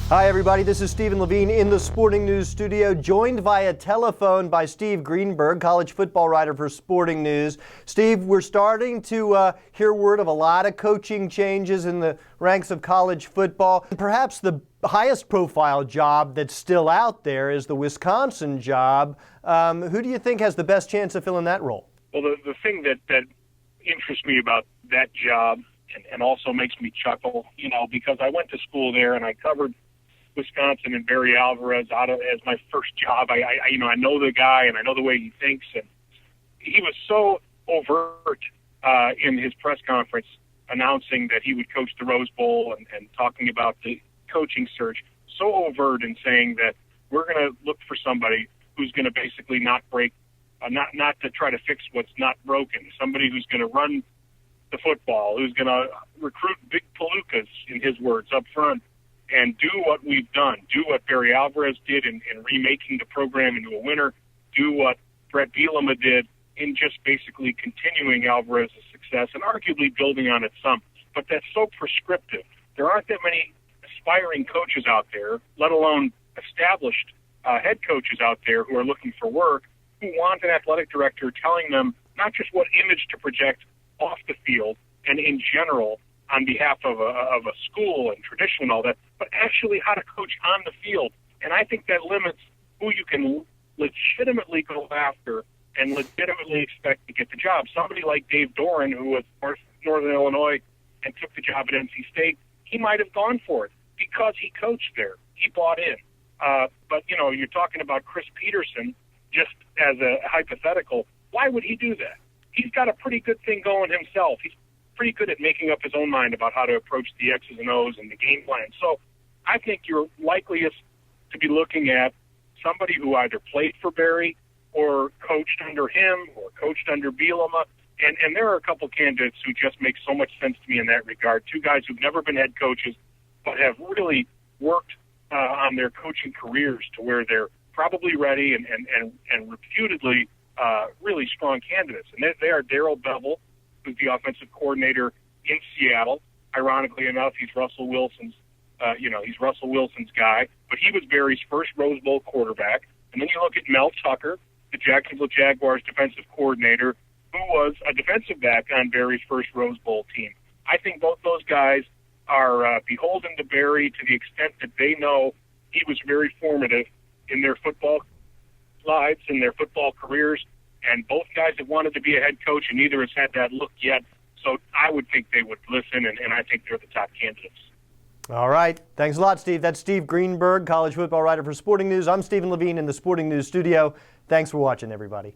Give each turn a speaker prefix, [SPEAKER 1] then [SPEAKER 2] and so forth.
[SPEAKER 1] Hi, everybody. This is Stephen Levine in the Sporting News studio, joined via telephone by Steve Greenberg, college football writer for Sporting News. Steve, we're starting to hear word of a lot of coaching changes in the ranks of college football. Perhaps the highest profile job that's still out there is the Wisconsin job. Who do you think has the best chance of filling that role?
[SPEAKER 2] Well, the thing that interests me about that job and also makes me chuckle, because I went to school there and I covered Wisconsin and Barry Alvarez as my first job. I know the guy and I know the way he thinks, and he was so overt in his press conference announcing that he would coach the Rose Bowl and talking about the coaching search, so overt in saying that we're going to look for somebody who's going to basically not break, not to try to fix what's not broken, somebody who's going to run the football, who's going to recruit big palookas, in his words, up front, and do what we've done, do what Barry Alvarez did in remaking the program into a winner, do what Bret Bielema did in just basically continuing Alvarez's success and arguably building on it some. But that's so prescriptive. There aren't that many aspiring coaches out there, let alone established head coaches out there who are looking for work, who want an athletic director telling them not just what image to project off the field and in general on behalf of a school and tradition and all that, but actually how to coach on the field. And I think that limits who you can legitimately go after and legitimately expect to get the job. Somebody like Dave Doran, who was Northern Illinois and took the job at NC State, he might have gone for it because he coached there. He bought in. But, you're talking about Chris Peterson, just as a hypothetical. Why would he do that? He's got a pretty good thing going himself. He's pretty good at making up his own mind about how to approach the X's and O's and the game plan. So I think you're likeliest to be looking at somebody who either played for Barry or coached under him or coached under Bielema. And there are a couple candidates who just make so much sense to me in that regard. Two guys who've never been head coaches but have really worked on their coaching careers to where they're probably ready and reputedly really strong candidates. And they are Darrell Bevell, who's the offensive coordinator in Seattle. Ironically enough, he's Russell Wilson's guy, but he was Barry's first Rose Bowl quarterback. And then you look at Mel Tucker, the Jacksonville Jaguars defensive coordinator, who was a defensive back on Barry's first Rose Bowl team. I think both those guys are beholden to Barry to the extent that they know he was very formative in their football lives, in their football careers. And both guys have wanted to be a head coach, and neither has had that look yet. So I would think they would listen, and I think they're the top candidates.
[SPEAKER 1] All right. Thanks a lot, Steve. That's Steve Greenberg, college football writer for Sporting News. I'm Stephen Levine in the Sporting News studio. Thanks for watching, everybody.